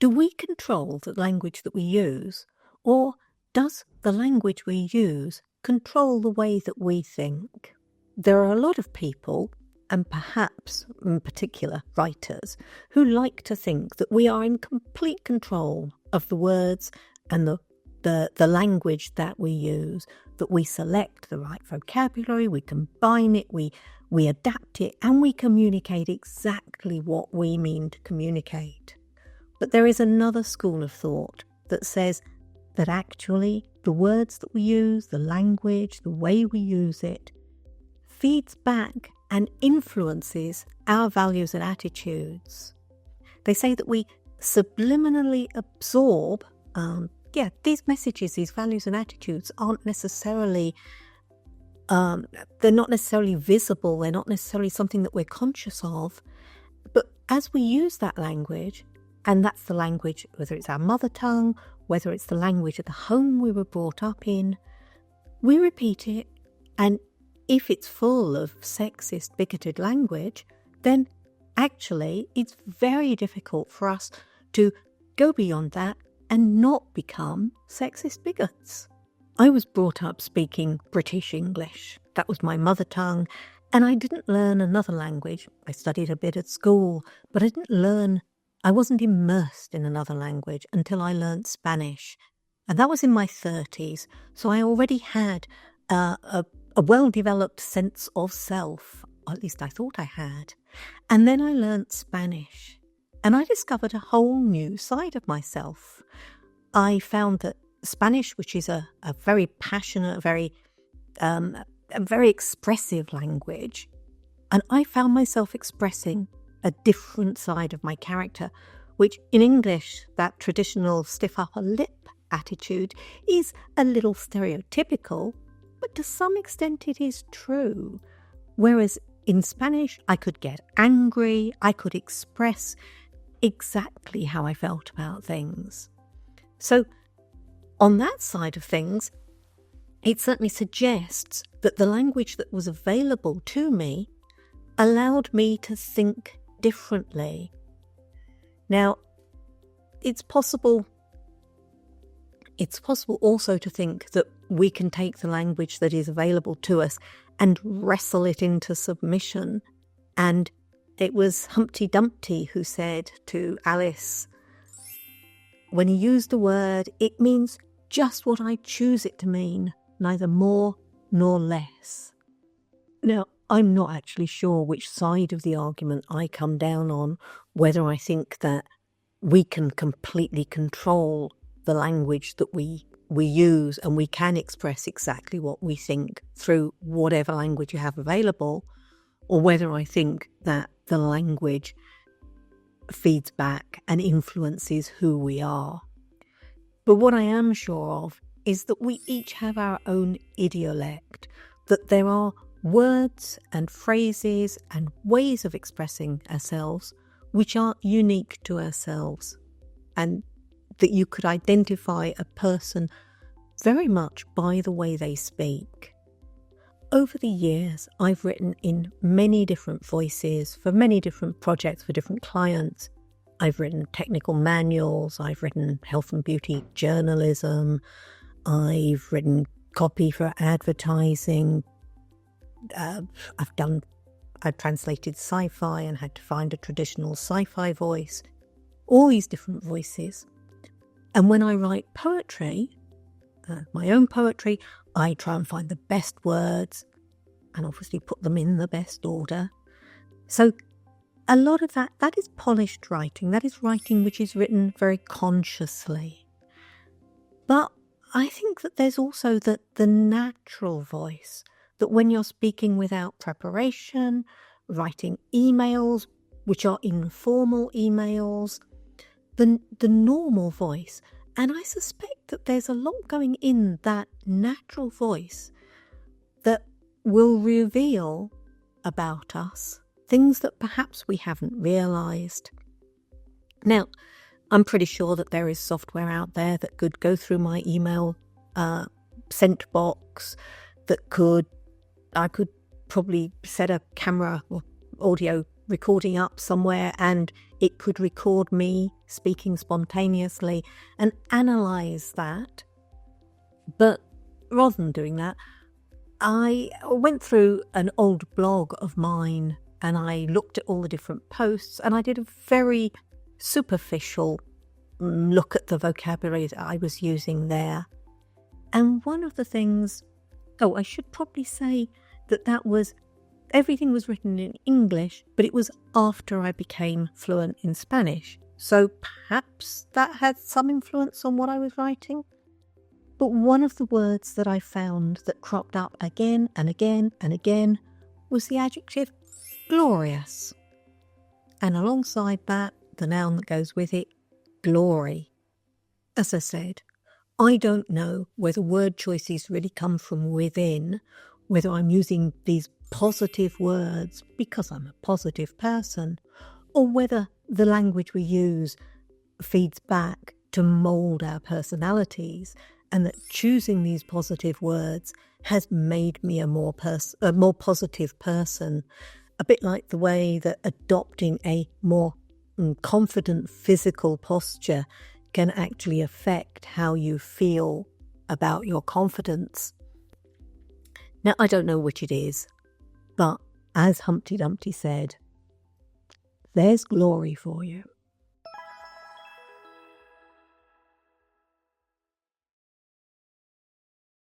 Do we control the language that we use, or does the language we use control the way that we think? There are a lot of people, and perhaps in particular writers, who like to think that we are in complete control of the words and the language that we use, that we select the right vocabulary, we combine it, we adapt it, and we communicate exactly what we mean to communicate. But there is another school of thought that says that actually the words that we use, the language, the way we use it, feeds back and influences our values and attitudes. They say that we subliminally absorb these messages, these values and attitudes aren't necessarily, they're not necessarily visible, they're not necessarily something that we're conscious of, but as we use that language, and that's the language, whether it's our mother tongue, whether it's the language of the home we were brought up in, we repeat it, and if it's full of sexist, bigoted language, then actually it's very difficult for us to go beyond that and not become sexist bigots. I was brought up speaking British English. That was my mother tongue, and I didn't learn another language. I studied a bit at school, but I wasn't immersed in another language until I learned Spanish. And that was in my 30s, so I already had a well-developed sense of self, or at least I thought I had. And then I learnt Spanish, and I discovered a whole new side of myself. I found that Spanish, which is a very passionate, a very expressive language, and I found myself expressing a different side of my character, which in English, that traditional stiff upper lip attitude is a little stereotypical, but to some extent it is true. Whereas in Spanish, I could get angry, I could express exactly how I felt about things. So on that side of things, it certainly suggests that the language that was available to me allowed me to think differently. Now, it's possible also to think that we can take the language that is available to us and wrestle it into submission. And it was Humpty Dumpty who said to Alice, when he used a word, it means just what I choose it to mean, neither more nor less. Now, I'm not actually sure which side of the argument I come down on, whether I think that we can completely control the language that we use and we can express exactly what we think through whatever language you have available, or whether I think that the language feeds back and influences who we are. But what I am sure of is that we each have our own idiolect, that there are words and phrases and ways of expressing ourselves which are unique to ourselves, and that you could identify a person very much by the way they speak. Over the years, I've written in many different voices for many different projects for different clients. I've written technical manuals, I've written health and beauty journalism, I've written copy for advertising, I've translated sci-fi and had to find a traditional sci-fi voice, all these different voices. And when I write poetry, my own poetry, I try and find the best words and obviously put them in the best order. So a lot of that is polished writing. That is writing which is written very consciously. But I think that there's also the natural voice, that when you're speaking without preparation, writing emails, which are informal emails, the normal voice. And I suspect that there's a lot going in that natural voice that will reveal about us things that perhaps we haven't realised. Now, I'm pretty sure that there is software out there that could go through my email sent box, I could probably set a camera or audio recording up somewhere and It could record me speaking spontaneously and analyse that. But rather than doing that, I went through an old blog of mine and I looked at all the different posts and I did a very superficial look at the vocabulary that I was using there. And one of the things, I should probably say that was, everything was written in English, but it was after I became fluent in Spanish. So perhaps that had some influence on what I was writing. But one of the words that I found that cropped up again and again and again was the adjective glorious. And alongside that, the noun that goes with it, glory. As I said, I don't know whether word choices really come from within, whether I'm using these positive words because I'm a positive person, or whether the language we use feeds back to mould our personalities, and that choosing these positive words has made me a more positive person, a bit like the way that adopting a more confident physical posture can actually affect how you feel about your confidence. Now, I don't know which it is, but as Humpty Dumpty said, there's glory for you.